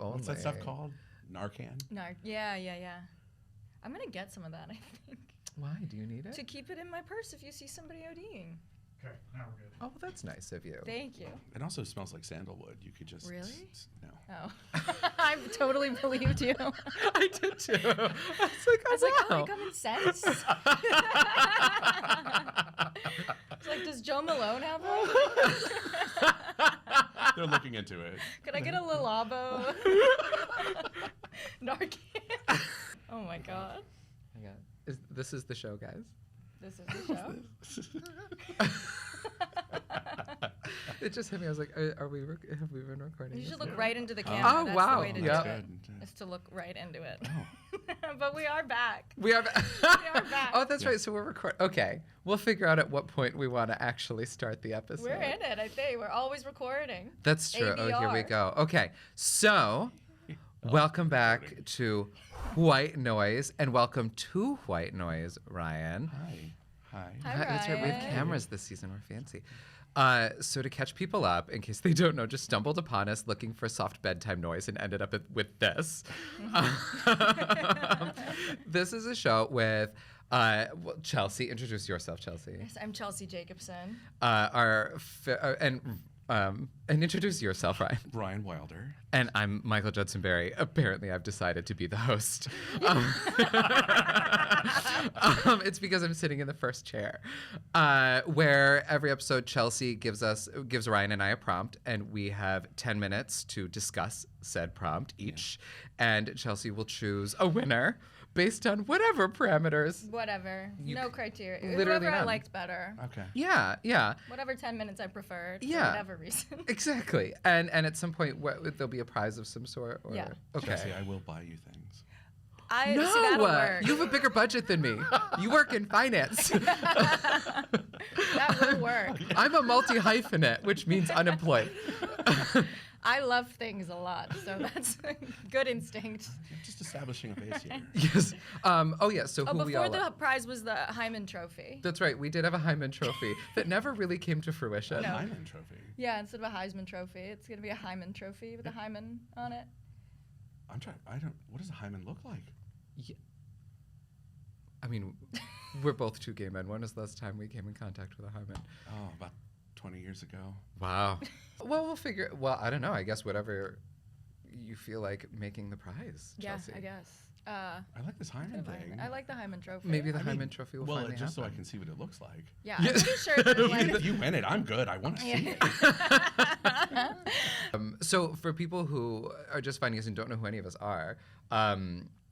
only. What's that stuff called? Narcan? Yeah. I'm going to get some of that, I think. Why? Do you need it? To keep it in my purse if you see somebody ODing. Okay, now we're good. Oh, well, that's nice of you. Thank you. It also smells like sandalwood. You could just... Really? No. Oh. I totally believed you. I did too. I was like, oh, common sense. It's like, does Joe Malone have one? They're looking into it. Could I get a Lalabo? Narcan. Oh my god. This is the show, guys. This is the show. It just hit me. I was like, have we been recording? You should this? look right into the camera. Oh, That's wow. the way to Yeah. do it. Is to look right into it. Oh. But we are back. We are back. We are back. Oh, that's right. So we're recording. Okay. We'll figure out at what point we want to actually start the episode. We're in it, I think. We're always recording. That's true. ADR. Oh, here we go. Okay. So, welcome back to Whyte Noise, and welcome to Whyte Noise, Ryan. Hi. Hi, That's right. We have Ryan. cameras this season. We're fancy. So to catch people up, in case they don't know, just stumbled upon us looking for soft bedtime noise and ended up with this. This is a show with Chelsea. Introduce yourself, Chelsea. Yes, I'm Chelsea Jacobson. And introduce yourself, Ryan. Ryan Wilder. And I'm Michael Judson Berry. Apparently, I've decided to be the host. It's because I'm sitting in the first chair, where every episode Chelsea gives Ryan and I a prompt, and we have 10 minutes to discuss said prompt each, and Chelsea will choose a winner based on whatever parameters. Whatever. No criteria. Literally Whoever I none. liked better. Okay. Yeah. Whatever 10 minutes I preferred. Yeah. For whatever reason. Exactly. And at some point, there'll be a prize of some sort? Or, Yeah. Okay. Chelsea, I will buy you things. See, that'll work. You have a bigger budget than me. You work in finance. That will work. I'm a multi-hyphenate, which means unemployed. I love things a lot, so that's a good instinct. I'm just establishing a base here. Yes. So who we Before all the are. prize was the Hymen Trophy. That's right. We did have a Hymen Trophy that never really came to fruition. No. Hymen Trophy. Yeah, instead of a Heisman Trophy, it's going to be a Hymen Trophy with a Hymen on it. What does a hymen look like? Yeah. I mean, we're both two gay men. When was the last time we came in contact with a hymen? Oh, about 20 years ago. Wow. Well, I don't know. I guess whatever you feel like making the prize, Chelsea. Yeah, I guess. I like this hymen thing. I like the Hymen Trophy. Maybe the Hymen Trophy will finally just so I happen. can see what it looks like. Yeah, I'm pretty sure that, Even like, if you win it, I'm good. I want to see it. So for people who are just finding us and don't know who any of us are,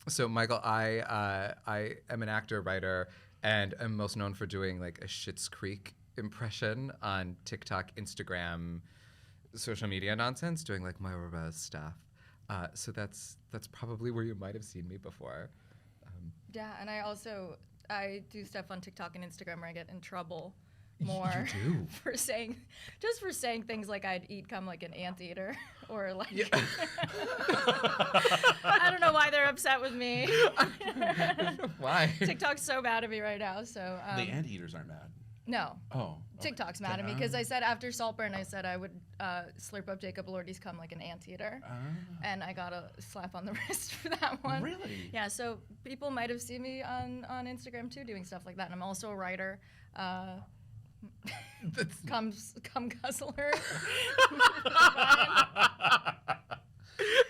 so Michael, I am an actor, writer, and I'm most known for doing like a Schitt's Creek impression on TikTok, Instagram, social media nonsense, doing like Moira Buzz stuff. So that's probably where you might have seen me before. yeah, and I do stuff on TikTok and Instagram where I get in trouble more You do? for saying things like I'd eat come like an anteater or like Yeah. I don't know why they're upset with me. Why? TikTok's so mad at me right now. So The anteaters aren't mad. no. Oh. okay. TikTok's mad at me because I said after Saltburn, I said I would slurp up Jacob Elordi's cum like an anteater. And I got a slap on the wrist for that one. Really? Yeah, so people might have seen me on Instagram too doing stuff like that. And I'm also a writer. Cum guzzler.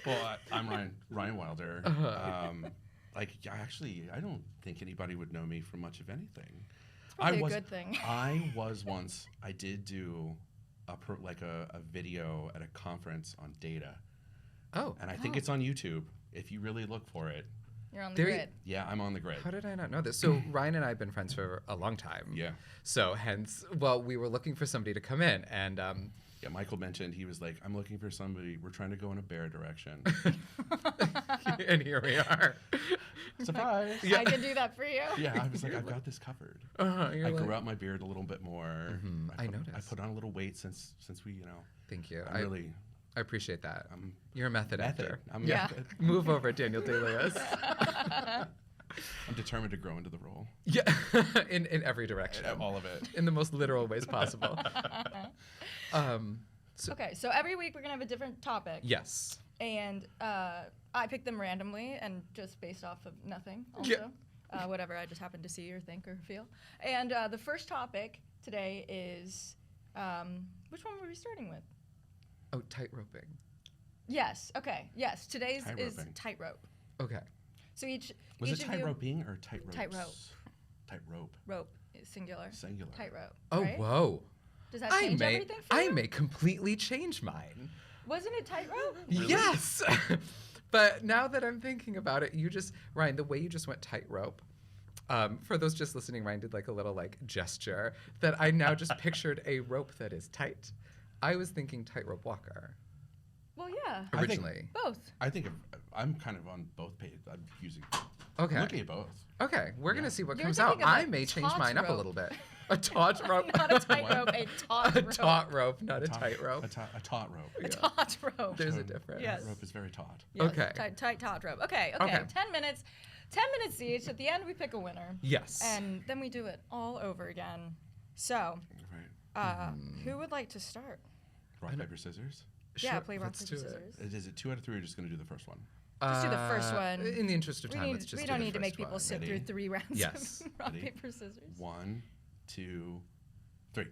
Well, I'm Ryan Wilder. I don't think anybody would know me from much of anything. Probably a good thing. I did do a video at a conference on data. Oh. And I think it's on YouTube. If you really look for it. You're on the grid. Yeah, I'm on the grid. How did I not know this? So Ryan and I have been friends for a long time. Yeah. So hence, we were looking for somebody to come in, and Yeah, Michael mentioned, he was like, I'm looking for somebody. We're trying to go in a bear direction. and here we are. Surprise. Yeah. I can do that for you. Yeah, I was like, I've got this covered. You're I like- grew out my beard a little bit more. I I noticed. put on a little weight since we, Thank you. I I appreciate that. I'm You're a method actor. I'm Yeah. method. Move over, Daniel Day-Lewis. I'm determined to grow into the role. Yeah, in every direction. All of it. In the most literal ways possible. Okay, so every week we're going to have a different topic. Yes. And I picked them randomly and just based off of nothing. Also, whatever I just happened to see or think or feel. And the first topic today is which one were we starting with? Oh, tightroping. Yes. Okay. Yes. Today's is Tightroping. tightrope. Okay. So each Was each it of you- tightroping or tightrope? Tightrope. Tightrope. Rope is singular. Singular. Tightrope. Oh, right? whoa. Does that change everything for you? I may completely change mine. Wasn't it tightrope? Really? Yes. But now that I'm thinking about it, Ryan, the way you just went tightrope, for those just listening, Ryan did like a little like gesture that I now just pictured a rope that is tight. I was thinking tightrope walker Well, yeah. I think- originally. Both. I think I'm kind of on both pages. I'm using. Okay. Looking at both. Okay, we're gonna see what You're comes out. thinking of I a may change taut mine up a rope. little bit. A taut rope. Not a tightrope, a taut A rope. taut rope, not a Taut- tightrope. A taut rope. A taut rope. There's a So, difference. Yes. That rope is very taut. Yes, Okay. Tight taut rope. Okay. Okay. 10 minutes. 10 minutes each. At the end, we pick a winner. Yes. And then we do it all over again. So, Right. who would like to start? Rock, paper, scissors. Yeah, Sure, play rock, let's paper, do it. scissors. Is it 2 out of 3 or just going to do the first one? Just do the first one. In the interest of time, let's just we do don't the need to first make people one. sit Ready? through 3 rounds Yes. of rock, Ready? paper, scissors. 1, 2, 3.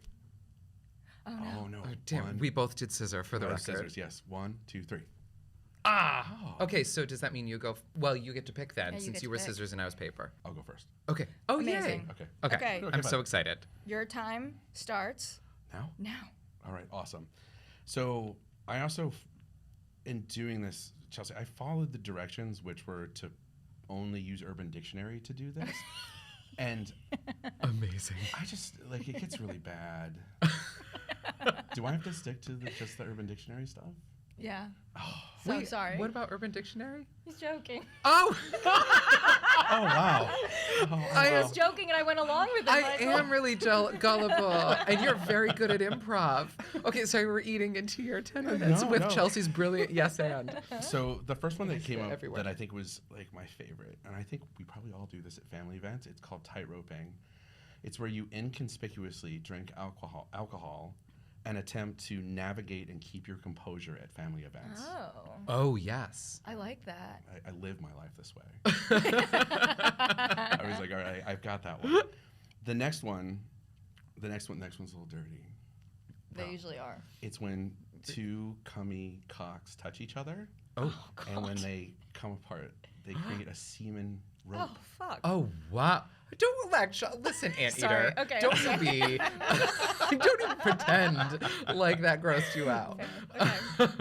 Oh, no. Oh no! Oh, damn, One, we both did scissor for the record. scissors. Yes. 1, 2, 3. Ah. Okay, so does that mean you go? Well, you get to pick then, Yeah, you since get you to were pick. scissors and I was paper. I'll go first. Okay. Oh, Amazing. yay. Okay. Okay. Okay. Okay, I'm fine. so excited. Your time starts Now. now. All right. Awesome. So I also, in doing this, Chelsea, I followed the directions, which were to only use Urban Dictionary to do this, and Amazing. I just like it gets really bad. Do I have to stick to just the Urban Dictionary stuff? Yeah. Oh, So Wait, sorry. What about Urban Dictionary? He's joking. Oh, oh wow! I He am- was joking and I went along with it. I Michael. am really gullible, and you're very good at improv. Okay, so we're eating into your 10 minutes No, with no. Chelsea's brilliant yes and. So the first one that It's came up everywhere. that I think was like my favorite, and I think we probably all do this at family events. It's called tightroping. It's where you inconspicuously drink alcohol and attempt to navigate and keep your composure at family events. Oh, Oh, yes. I like that. I live my life this way. I was like, all right, I've got that one. The next one's a little dirty. They Oh. usually are. It's when 2 cummy cocks touch each other, Oh, and when they come apart, they create a semen rope. Oh, fuck. oh, wow. Don't listen, anteater. Sorry, okay. Don't you be. Don't even pretend like that grossed you out. Okay.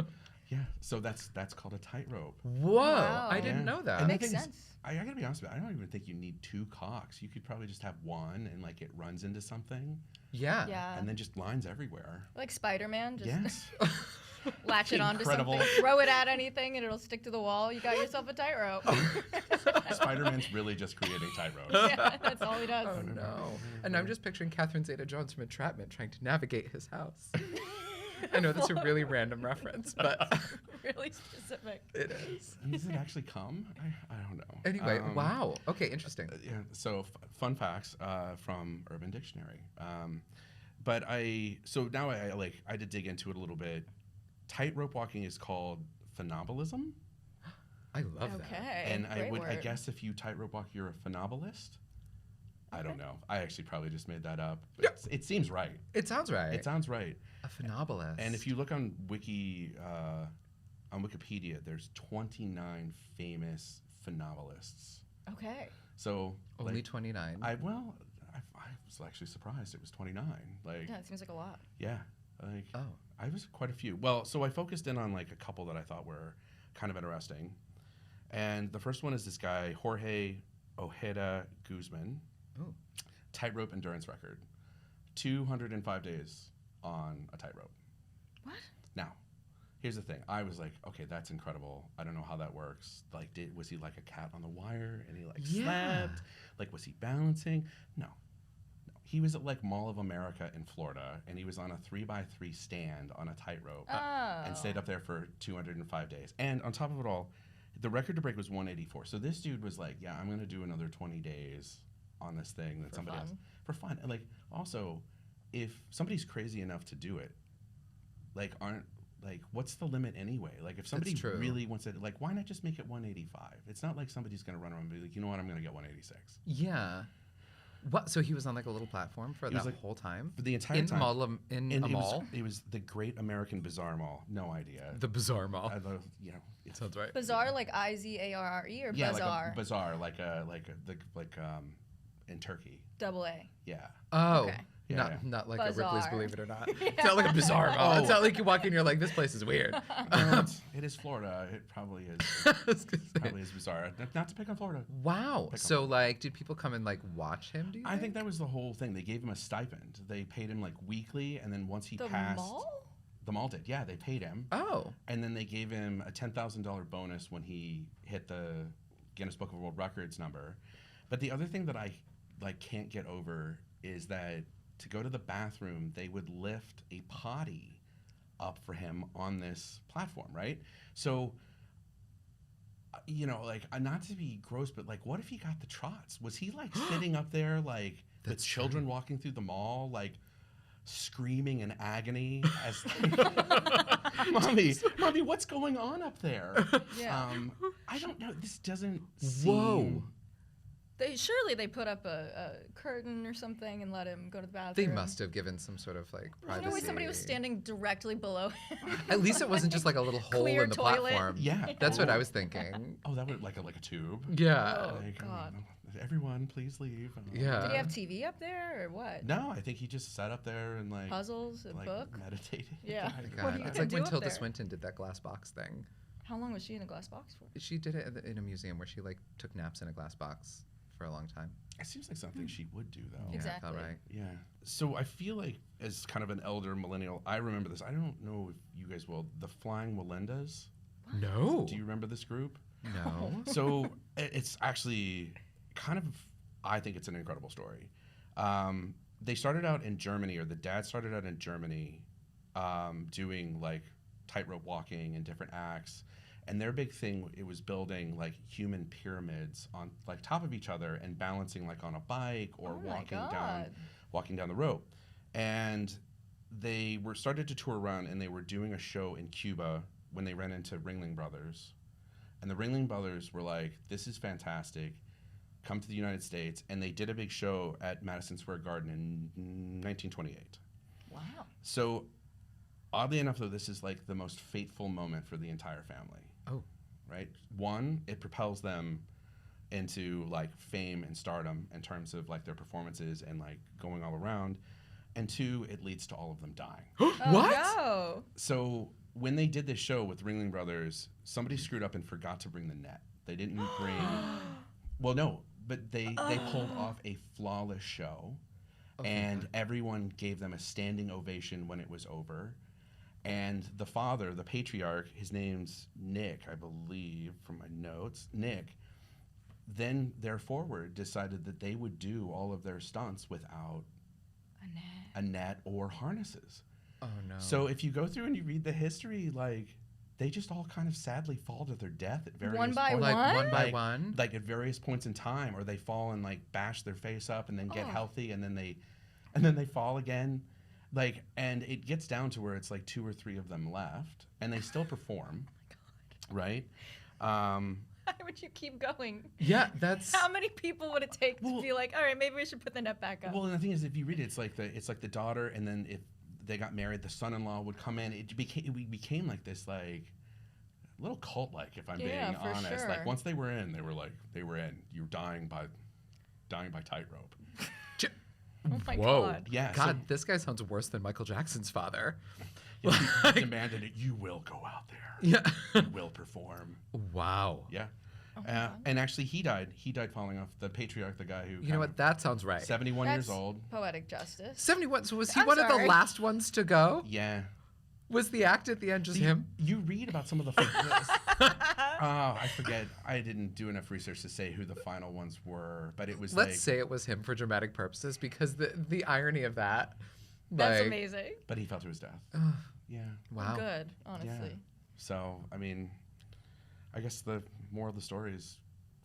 Yeah, so that's called a tightrope. Whoa, Wow. I didn't Yeah. know that. And the Makes thing is, sense. I gotta be honest with you, I don't even think you need 2 cocks. You could probably just have one, and like it runs into something, Yeah. Yeah. and then just lines everywhere. Like Spider-Man, just Yes. latch it onto Incredible. something, throw it at anything, and it'll stick to the wall. You got yourself a tightrope. Spider-Man's really just creating tightropes. Yeah, that's all he does. Oh no. And I'm just picturing Catherine Zeta-Jones from Entrapment trying to navigate his house. I know that's a really random reference, but Really specific. it is. Does it actually come? I don't know. Anyway, wow. Okay, interesting. Yeah. So fun facts from Urban Dictionary. But now I had to dig into it a little bit. Tightrope walking is called phenobolism, I love that. Okay. and I great guess if you tightrope walk, you're a phenobolist. I don't know. I actually probably just made that up. Yeah. It seems right. It sounds right. It sounds right. A phenobolist. And if you look on on Wikipedia, there's 29 famous phenobolists. Okay. So only like, 29. I was actually surprised it was 29. Like Yeah, it seems like a lot. yeah, like Oh. I was quite a few. Well, so I focused in on like a couple that I thought were kind of interesting. And the first one is this guy, Jorge Ojeda Guzman. Ooh. Tightrope endurance record. 205 days on a tightrope. What? Now, here's the thing. I was like, okay, that's incredible. I don't know how that works. Like, was he like a cat on the wire and he like Yeah. slept? Like, was he balancing? No. He was at like Mall of America in Florida, and he was on a 3x3 stand on a tightrope Oh. and stayed up there for 205 days. And on top of it all, the record to break was 184. So this dude was like, yeah, I'm going to do another 20 days on this thing that For somebody else. fun. For fun. And like, also, if somebody's crazy enough to do it, like, like, what's the limit anyway? Like, if somebody true. really wants it, like, why not just make it 185? It's not like somebody's going to run around and be like, you know what, I'm going to get 186. Yeah. What? So he was on like a little platform for He was, that like, whole time? For the entire in time. In And a mall? it was the Great American Bazaar Mall. No idea. The Bizarre Mall. I love, you know. It's, Sounds right. Bazaar, like Izarre or yeah, bazaar? like a bazaar, in Turkey. Double A. Yeah. Oh. Okay. Not Yeah. not like a Ripley's Bazaar. Believe It or Not. It's not like a bizarre mall. It's not like you walk in and you're like, this place is weird. It is Florida. It probably is. I was gonna say. Probably is bizarre. Not to pick on Florida. Wow. Pick So on- like, did people come and like watch him? Do you I think that was the whole thing. They gave him a stipend. They paid him like weekly, and then once he The passed, mall? the mall did. Yeah, they paid him, Oh. and then they gave him a $10,000 bonus when he hit the Guinness Book of World Records number. But the other thing that I like can't get over is that to go to the bathroom, they would lift a potty up for him on this platform, right? So, you know, like, not to be gross, but like, what if he got the trots? Was he like sitting up there like the That's children walking through the mall, like screaming in agony as mommy, what's going on up there? Yeah. I don't know. This doesn't Whoa. seem... Surely they put up a curtain or something and let him go to the bathroom. They must have given some sort of like There's privacy. no way somebody was standing directly below him. At least it wasn't just like a little hole Clear in the toilet. platform. Yeah. That's what I was thinking. Oh, that would like a tube. Yeah. Oh, Like, God. everyone, please leave. Yeah. Did he have TV up there or what? No, I think he just sat up there and like Puzzles, a like book? meditated. Yeah. God, What are you it's gonna like when do up Tilda there? Swinton did that glass box thing. How long was she in a glass box for? She did it in a museum where she like took naps in a glass box for a long time. It seems like something she would do though. Yeah, Exactly. all right. Yeah. So I feel like as kind of an elder millennial, I remember this. I don't know if you guys will. The Flying Walendas. No. Do you remember this group? No. So it's actually kind of, I think it's an incredible story. They started out in Germany, or the dad started out in Germany, doing like tightrope walking and different acts. And their big thing, it was building like human pyramids on like top of each other and balancing like on a bike or Oh my walking down the rope. And they were started to tour around, and they were doing a show in Cuba when they ran into Ringling Brothers. And the Ringling Brothers were like, this is fantastic. Come to the United States. And they did a big show at Madison Square Garden in 1928. Wow. So oddly enough, though, this is like the most fateful moment for the entire family. Oh. Right? One, it propels them into like fame and stardom in terms of like their performances and like going all around. And two, it leads to all of them dying. What? Oh, no. So when they did this show with Ringling Brothers, somebody screwed up and forgot to bring the net. They didn't bring... Well, no, but they pulled off a flawless show, and everyone gave them a standing ovation when it was over. And the father, the patriarch, his name's Nick, I believe, from my notes, Nick, then their forward decided that they would do all of their stunts without a net or harnesses. Oh no. So if you go through and you read the history, like, they just all kind of sadly fall to their death at various One by points. like one? one by Like- one. Like at various points in time, or they fall and like bash their face up and then get Oh. healthy, and then they fall again. Like, and it gets down to where it's like 2 or 3 of them left, and they still perform, right? Why would you keep going? Yeah, that's. How many people would it take to Well- be like, all right, maybe we should put the net back up? Well, and the thing is, if you read it, it's like the daughter, and then if they got married, the son-in-law would come in. It became like this like little cult, like, if I'm Yeah, being for honest. sure. Like once they were in. You're dying by tightrope. Oh my Whoa. God. Yeah. God, this guy sounds worse than Michael Jackson's father. So he demanded it. You will go out there. Yeah. You will perform. Wow. Yeah. Oh my God. And actually, he died. He died falling off. The patriarch, the guy who. You know what? That sounds right. 71 That's years old. poetic justice. 71. So was he I'm one of the sorry. last ones to go? Yeah. Was the act at the end just him? You read about some of the. I forget. I didn't do enough research to say who the final ones were, but it was Let's like. say it was him for dramatic purposes, because the irony of that. That's like, amazing. But he fell to his death. Ugh, Yeah. wow. Good, honestly. So I mean, I guess the moral of the story is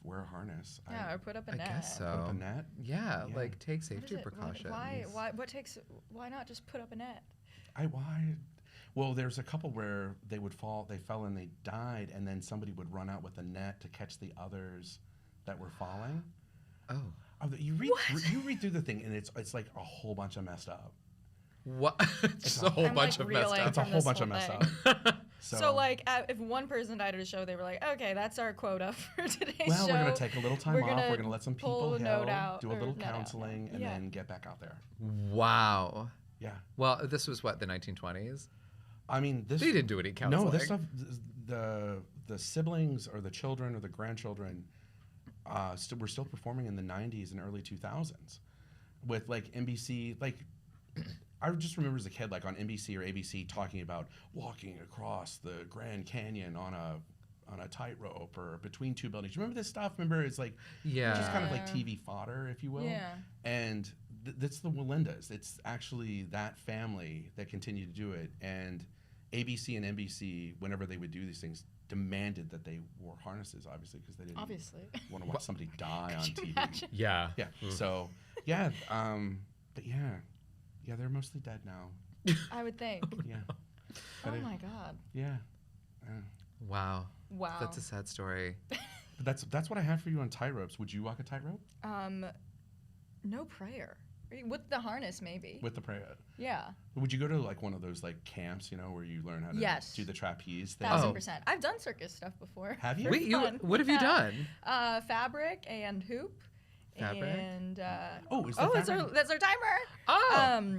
wear a harness. Yeah, or put up a I net. guess Put up so. a net. Yeah, Yeah. like take What is safety it? precautions. Why not just put up a net? Well, there's a couple where they fell and they died, and then somebody would run out with a net to catch the others that were falling. Oh. You read through the thing, and it's like a whole bunch of messed up. What? It's a whole bunch of messed up. It's a whole bunch of messed up. So like, if one person died at a show, they were like, okay, that's our quota for today's show. Well, we're going to take a little time off. We're going to let some pull people a note out, do a or little note out. counseling, and Yeah. then get back out there. Wow. Yeah. Well, this was what, the 1920s? I mean, They didn't do any counseling. No, this stuff, the siblings or the children or the grandchildren were still performing in the 90s and early 2000s with like NBC. Like, I just remember as a kid, like on NBC or ABC, talking about walking across the Grand Canyon on a tightrope or between two buildings. Remember this stuff? Remember, it's like just kind of like TV fodder, if you will. Yeah. And that's the Wallendas. It's actually that family that continued to do it. And ABC and NBC, whenever they would do these things, demanded that they wore harnesses, obviously, because they didn't want to watch somebody die on TV. Imagine? Yeah. Yeah. So, yeah. But yeah, they're mostly dead now. I would think. Yeah. Oh my God. Yeah. Wow. Wow. That's a sad story. But that's what I have for you on tightropes. Would you walk a tightrope? No prayer. With the harness, maybe. With the prayer. Yeah. Would you go to like one of those like camps, where you learn how to do the trapeze thing? 1000%. I've done circus stuff before. Have you? Wait, Fun. what have you done? Fabric and hoop. Fabric? And that's our timer. Oh.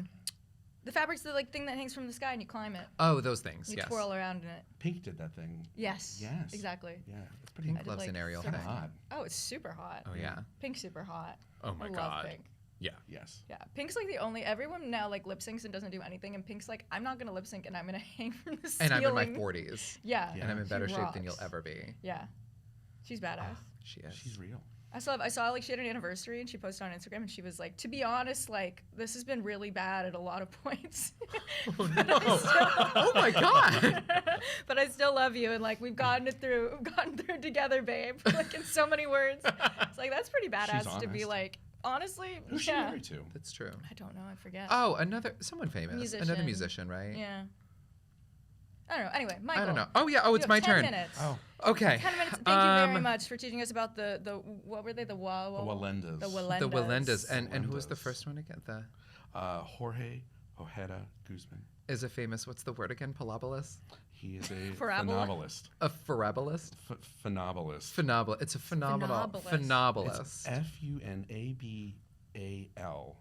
The fabric's the thing that hangs from the sky and you climb it. Oh, those things. You Yes. twirl around in it. Pink did that thing. Yes. Yes. Exactly. Yeah, that's pretty. Pink I did, loves like, an aerial circus thing. Hot. Oh, it's super hot. Oh yeah. Pink's super hot. Oh my I God. love Pink. Yeah. Yes. Yeah, Pink's like the only. Everyone now lip syncs and doesn't do anything, and Pink's like, I'm not gonna lip sync, and I'm gonna hang from the And ceiling. I'm in my 40s. Yeah. Yeah. And I'm in She better shape than you'll rocks. ever be. Yeah, she's badass. She is. She's real. I saw she had an anniversary and she posted on Instagram and she was like, to be honest, this has been really bad at a lot of points. Oh no. Oh my God. But I still love you and we've gotten through together, babe. In so many words. It's that's pretty badass to be honest. Honestly, Who's she married to? That's true. I don't know, I forget. Oh, someone famous. Another Musician. musician, right? Yeah. I don't know. Anyway, Michael. I don't know. Oh yeah. Oh, you it's have my 10 turn. minutes. Oh, Okay. 10 minutes. Thank you very much for teaching us about the what were they? The Wallendas. The Wallendas. The Wallendas. And who was the Wallendas. first one to get the? Jorge Ojeda Guzman. Is a famous. What's the word again? Palabolist. He is a Parabola? phenobolist. A phenobolist. Phenobolist. Phenomenal. It's a phenomenal. Phenobolist. It's Phenobolist. Funabal.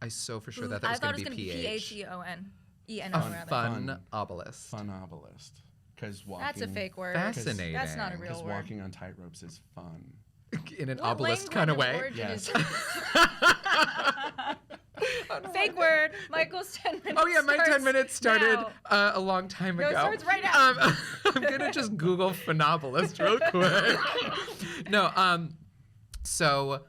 I so for sure Ooh, that was I thought going it to was be gonna be PH. PHEON. A rather. fun-obolist. Phenobolist. Because walking. That's a fake word. Fascinating. That's not a real Because word. walking on tightropes is fun. In an What obelisk kind of language way. origin Yes. is Fake word. Michael's 10 minutes. Oh yeah, my 10 starts minutes started now. a long time No, it ago. starts right now. I'm gonna just Google phenobolist real quick. No, so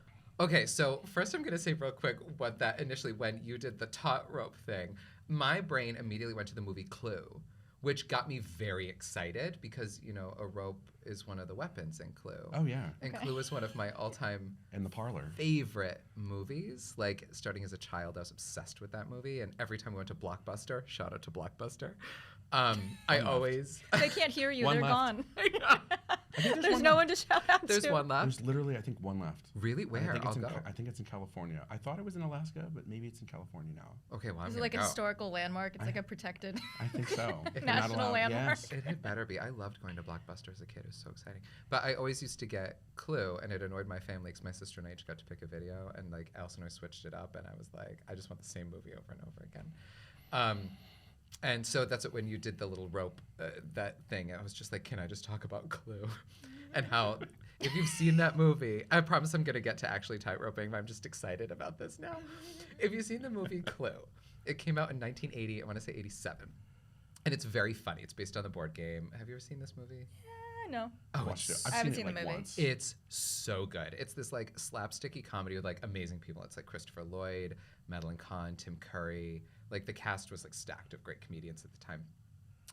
first I'm gonna say real quick what that initially when you did the taut rope thing, my brain immediately went to the movie Clue, which got me very excited because a rope is one of the weapons in Clue. Oh, yeah. And Okay. Clue is one of my all-time In the parlor. favorite movies. Starting as a child, I was obsessed with that movie, and every time we went to Blockbuster, shout out to Blockbuster, I always. They can't hear you. One They're left. gone. I think There's no one to shout out There's to. one left. There's literally, I think, one left. Really? And Where? I'll go. I think it's in California. I thought it was in Alaska, but maybe it's in California now. Okay, well, I'm Is it gonna like a go. historical landmark? It's like a protected. I think so. If you're National not allowed, landmark. Yes. It had better be. I loved going to Blockbuster as a kid. It was so exciting. But I always used to get Clue, and it annoyed my family because my sister and I each got to pick a video, and Allison and I switched it up, and I was like, I just want the same movie over and over again. And so that's when you did the little rope, that thing. I was just like, can I just talk about Clue? And how, if you've seen that movie, I promise I'm going to get to actually tightroping, but I'm just excited about this now. If you've seen the movie Clue, it came out in 1980, I want to say 87. And it's very funny. It's based on the board game. Have you ever seen this movie? Yeah, no. Oh, Watched it. it's, I've I haven't seen seen it the like movie. once. it's so good. It's this slapsticky comedy with amazing people. It's Christopher Lloyd, Madeline Kahn, Tim Curry. The cast was stacked of great comedians at the time.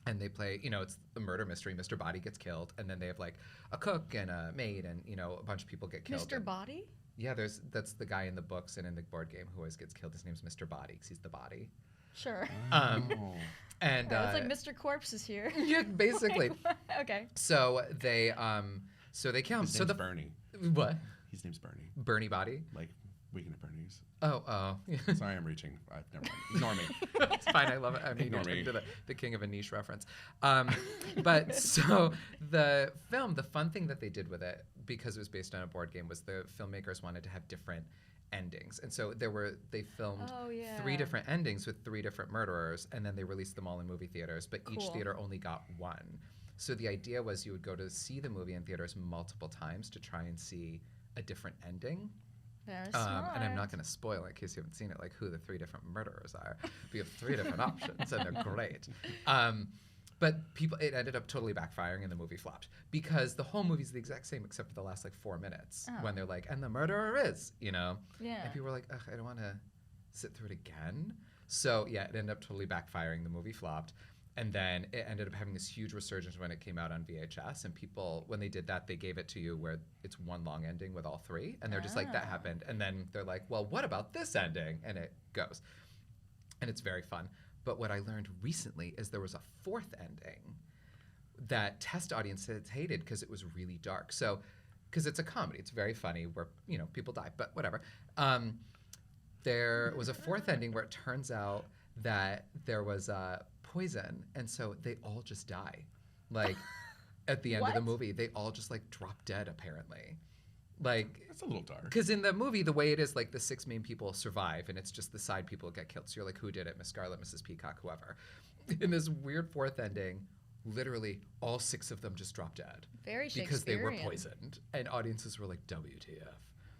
And they play, it's the murder mystery. Mr. Body gets killed, and then they have a cook and a maid, and a bunch of people get killed. Mr. And- Body? Yeah, that's the guy in the books and in the board game who always gets killed. His name's Mr. Body because he's the body. Sure. Oh. And It's like Mr. Corpse is here. yeah, basically. Okay. So they kill him. His So name's Bernie. what? His name's Bernie. Bernie Body. Like Weekend at Bernie's. Oh. Sorry, I'm reaching. Never mind. Ignore me. It's fine. I love it. I mean, Ignore you're me. to the king of a niche reference. But so the film, the fun thing that they did with it, because it was based on a board game, was the filmmakers wanted to have different endings. And so they filmed 3 different endings with 3 different murderers, and then they released them all in movie theaters, but each Cool. theater only got one. So the idea was you would go to see the movie in theaters multiple times to try and see a different ending. Very smart. And I'm not going to spoil it in case you haven't seen it, like who the 3 different murderers are. We have 3 different options, and they're great. But it ended up totally backfiring, and the movie flopped because the whole movie's the exact same except for the last like 4 minutes when they're like, and the murderer is, Yeah. And people were like, ugh, I don't want to sit through it again. So yeah, it ended up totally backfiring. The movie flopped. And then it ended up having this huge resurgence when it came out on VHS. And people, when they did that, they gave it to you where it's one long ending with all 3. And they're just like, that happened. And then they're like, well, what about this ending? And it goes. And it's very fun. But what I learned recently is there was a 4th ending that test audiences hated because it was really dark. So, because it's a comedy, it's very funny where, people die, but whatever. There was a 4th ending where it turns out that there was poison, and so they all just die. Like, at the end of the movie, they all just, like, drop dead, apparently. Like, That's a little dark. because in the movie, the way it is, like, the 6 main people survive, and it's just the side people get killed. So you're like, who did it? Miss Scarlet, Mrs. Peacock, whoever. In this weird 4th ending, literally all 6 of them just drop dead. Very because they were Shakespearean. poisoned. And audiences were like, WTF.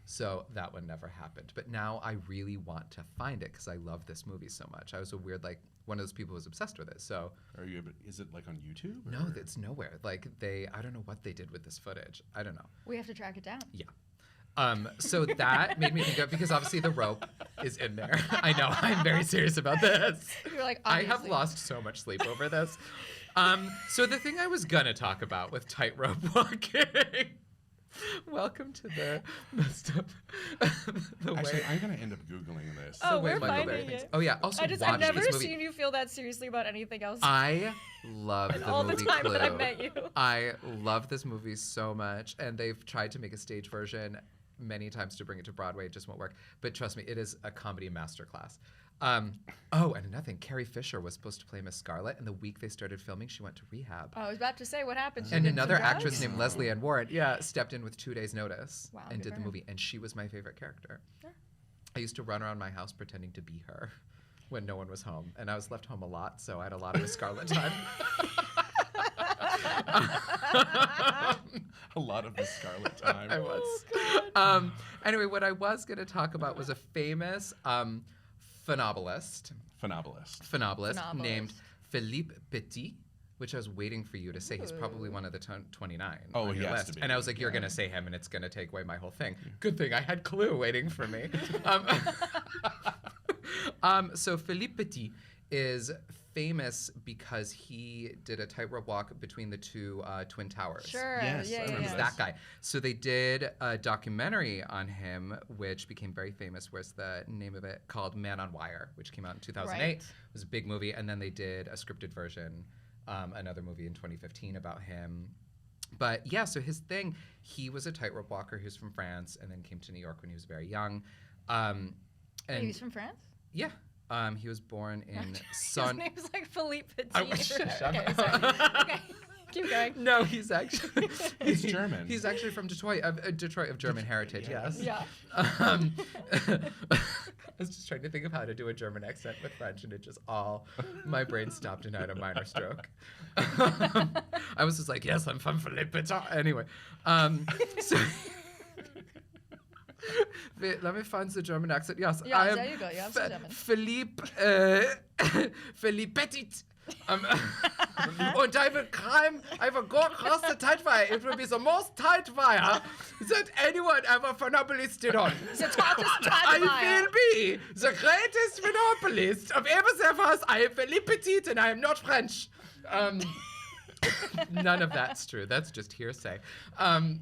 So that one never happened. But now I really want to find it because I love this movie so much. I was one of those people who was obsessed with it. So Is it like on YouTube? no, it's nowhere. Like I don't know what they did with this footage. I don't know. We have to track it down. Yeah. So that made me think of, because obviously the rope is in there. I know, I'm very serious about this. You're like, I have obviously. lost so much sleep over this. So the thing I was gonna talk about with tightrope walking. Welcome to the messed up. Actually, I'm going to end up Googling this. Oh, the way we're Michael finding Berry thinks. it. Oh yeah. Also, I've watch never this movie. seen you feel that seriously about anything else. I love the all the movie time Clue. that I've met you. I love this movie so much, and they've tried to make a stage version many times to bring it to Broadway. It just won't work. But trust me, it is a comedy masterclass. And another thing, Carrie Fisher was supposed to play Miss Scarlet, and the week they started filming, she went to rehab. I was about to say, what happened? She And did some another drugs? actress named Leslie Ann Warren, stepped in with 2 days' notice Wow, and good did for the her. movie, and she was my favorite character. Yeah. I used to run around my house pretending to be her when no one was home, and I was left home a lot, so I had a lot of Miss Scarlet time. A lot of the Scarlet time. I was. Oh, Anyway, what I was going to talk about was a famous phenobolist Phenobolist. named Philippe Petit, which I was waiting for you to say. He's probably one of the 29 Oh, on he your has list. to be. And I was like, you're going to say him, and it's going to take away my whole thing. Good thing I had Clue waiting for me. So Philippe Petit is famous because he did a tightrope walk between the 2 Twin Towers. Sure. Yes, I yeah, remember He's yeah. that guy. So they did a documentary on him, which became very famous. Where's the name of it? Called Man on Wire, which came out in 2008. Right. It was a big movie. And then they did a scripted version, another movie in 2015 about him. But yeah, so his thing, he was a tightrope walker. He was from France and then came to New York when he was very young. And He's from France? yeah. He was born in His name's like Philippe Petit. I wish- Okay, shut up. sorry. Okay, keep going. No, he's actually He's German. He's actually from Detroit, of German heritage. Yes. Yeah. I was just trying to think of how to do a German accent with French, and it just my brain stopped and I had a minor stroke. I was just like, yes, I'm from Philippe. Anyway, so. Wait, let me find the German accent. Yes, Yeah, I am there you go. You have some German. Philippe Petit. And I will go across the tight wire. It will be the most tight wire that anyone ever monopolisted on. The tightest tight I wire. will be the greatest monopolist of ever there was. I am Philippe Petit and I am not French. None of that's true. That's just hearsay.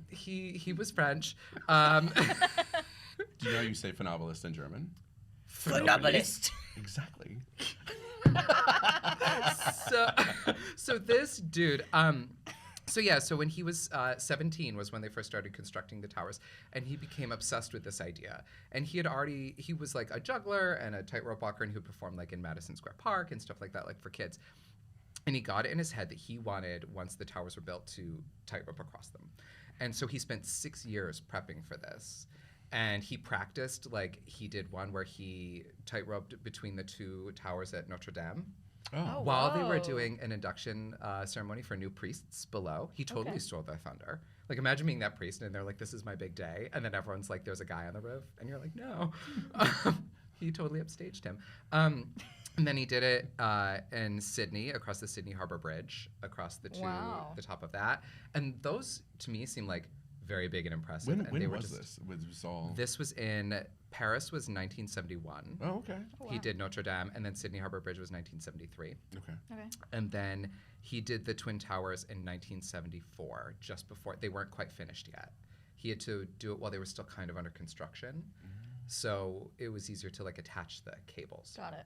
He was French. Do you know you say phenobolist in German? Phenomenalist. Exactly. so this dude, so when he was 17 was when they first started constructing the towers, and he became obsessed with this idea. And he was like a juggler and a tightrope walker, and he would perform like in Madison Square Park and stuff like that, like for kids. And he got it in his head that he wanted, once the towers were built, to tightrope across them. And so he spent 6 years prepping for this. And he practiced, like he did one where he tightroped between the two towers at Notre Dame. Oh. While they were doing an induction ceremony for new priests below. He totally Okay. stole their thunder. Like, imagine being that priest, and they're like, this is my big day. And then everyone's like, there's a guy on the roof. And you're like, no. He totally upstaged him. And then he did it in Sydney, across the Sydney Harbour Bridge, across the top of that. And those, to me, seem like very big and impressive. When and they were was this? This was in Paris, was 1971. Oh, okay. Oh, wow. He did Notre Dame, and then Sydney Harbour Bridge was 1973. Okay. And then he did the Twin Towers in 1974, just before they weren't quite finished yet. He had to do it while they were still kind of under construction, so it was easier to like attach the cables. Got it.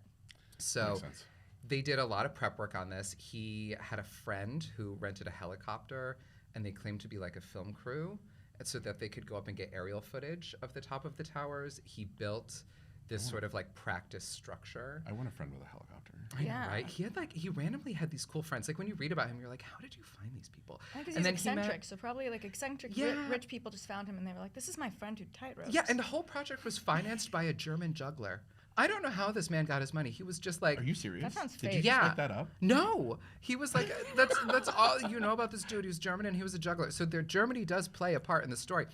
So Makes sense. they did a lot of prep work on this. He had a friend who rented a helicopter, and they claimed to be like a film crew, so that they could go up and get aerial footage of the top of the towers. He built this sort of like practice structure. I want a friend with a helicopter. I know, Yeah. right? He randomly had these cool friends. Like when you read about him, you're like, how did you find these people? Because And he's then he met- eccentric, so probably like eccentric Yeah. rich people just found him and they were like, this is my friend who tightropes. Yeah, and the whole project was financed by a German juggler. I don't know how this man got his money. He was just like, Are you serious? That sounds Did fake. you just Yeah. make that up? no. He was like, that's all you know about this dude. He was German and he was a juggler. So Germany does play a part in the story.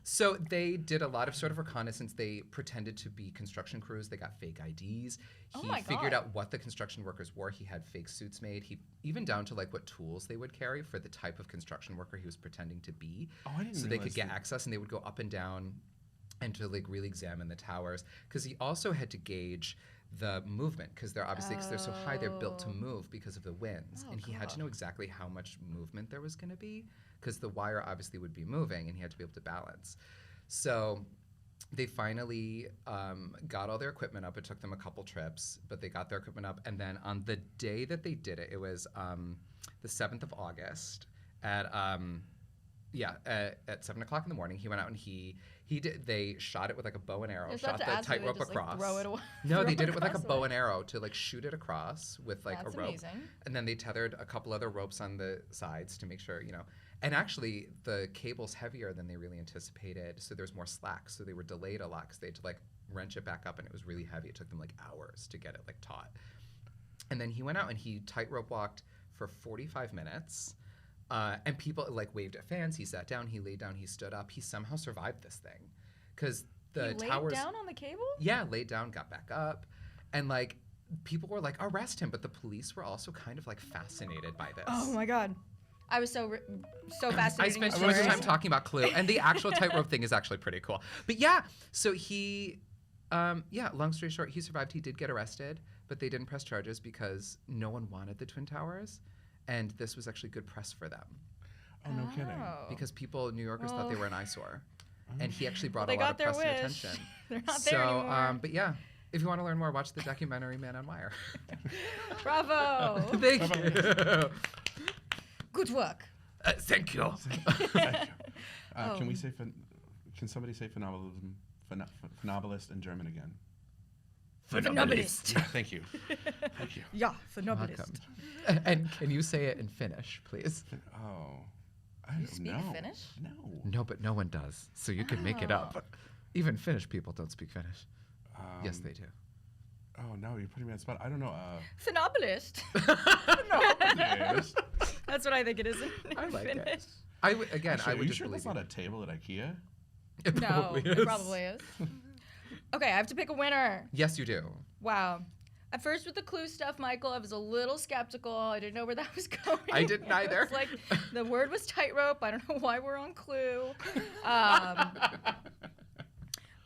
So they did a lot of sort of reconnaissance. They pretended to be construction crews. They got fake IDs. Oh He my figured God. out what the construction workers wore. He had fake suits made. He even down to like what tools they would carry for the type of construction worker he was pretending to be. Oh, I didn't So they realize could get that. access, and they would go up and down and to like really examine the towers, because he also had to gauge the movement, because they're obviously, because they're so high, they're built to Oh. move because of the winds, Oh, and he had to God. know exactly how much movement there was going to be, because the wire obviously would be moving, and he had to be able to balance. So they finally got all their equipment up. It took them a couple trips, but they got their equipment up, and then on the day that they did it, it was the 7th of August at at 7 o'clock in the morning. He went out and they shot it with like a bow and arrow, I was about shot to the ask you, they tightrope just, like, across. throw it away- No, throw they it did it with like a across the bow way. and arrow to like shoot it across with like That's a rope. amazing. And then they tethered a couple other ropes on the sides to make sure, And actually, the cable's heavier than they really anticipated, so there's more slack. So they were delayed a lot because they had to like wrench it back up, and it was really heavy. It took them like hours to get it like taut. And then he went out and he tightrope walked for 45 minutes. And people like waved at fans. He sat down, he laid down, he stood up. He somehow survived this thing, because the He towers. laid down on the cable? Yeah, laid down, got back up, and like people were like, arrest him, but the police were also kind of like fascinated by this. Oh my God. I was so fascinated. I spent so much time talking about Clue, and the actual tightrope thing is actually pretty cool. But yeah, so he, long story short, he survived. He did get arrested, but they didn't press charges because no one wanted the Twin Towers, and this was actually good press for them, Oh, no kidding. because New Yorkers thought they were an eyesore, and he actually brought They a lot got of their press and wish. attention. They're not So, there anymore. but yeah, if you want to learn more, watch the documentary Man on Wire. Bravo. Thank you. Good work. Thank you. Thank you. Oh. Can somebody say phenomenalist in German again? Phenomenalist. Yeah, thank you. Thank you. Yeah, phenomenalist. Welcome. And can you say it in Finnish, please? Oh, I don't speak know. Finnish? No. No, but no one does, so you can make it up. Even Finnish people don't speak Finnish. Yes, they do. Oh no, you're putting me on the spot. I don't know. Phenomenalist. Yes. That's what I think it is in I like it. Finnish. I would again. Actually, I are would you just sure believe that's you. not a table at IKEA? It No, probably it is. probably is. Okay, I have to pick a winner. Yes, you do. Wow. At first, with the Clue stuff, Michael, I was a little skeptical. I didn't know where that was going. I didn't either. It's like the word was tightrope. I don't know why we're on Clue.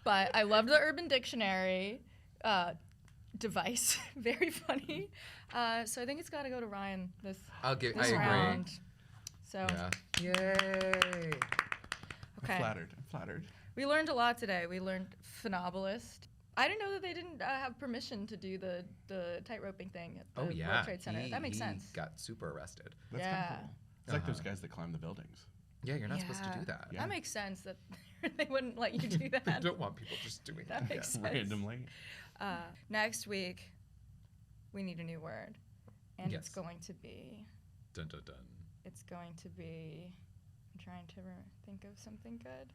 But I loved the Urban Dictionary device. Very funny. So I think it's got to go to Ryan this I this agree. round. So Yeah. Yay. okay, I'm flattered. we learned a lot today. We learned phenomenalist. I didn't know that they didn't have permission to do the tight roping thing at the Oh yeah, World Trade Center. That makes sense. Got super arrested. That's kind of cool. It's like those guys that climb the buildings. Yeah, you're not supposed to do that. Yeah. That makes sense that they wouldn't let you do that. They don't want people just doing that. That makes sense. Randomly. Next week, we need a new word. And Yes. it's going to be... Dun, dun, dun. It's going to be... I'm trying to think of something good.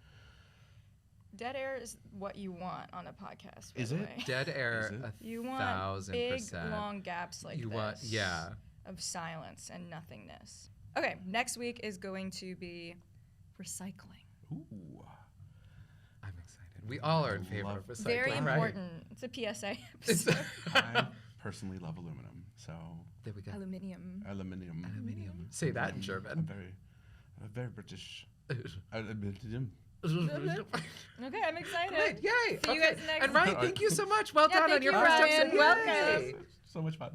Dead air is what you want on a podcast, by Is the it? way. Dead air, Is it? You want 1,000%. big, long gaps like You this. want, yeah. Of silence and nothingness. Okay, next week is going to be recycling. Ooh. I'm excited. We all are in favor of recycling. Very right? important. It's a PSA It's- episode. I personally love aluminum, so There we go. Aluminium. aluminium. Aluminium. Say that in I'm German. very British. Aluminium. Okay, I'm excited. Great, yay! See you guys next And Ryan, thank you so much. Well Yeah, done on thank your you, first Ryan. episode. Welcome. Yay. So much fun.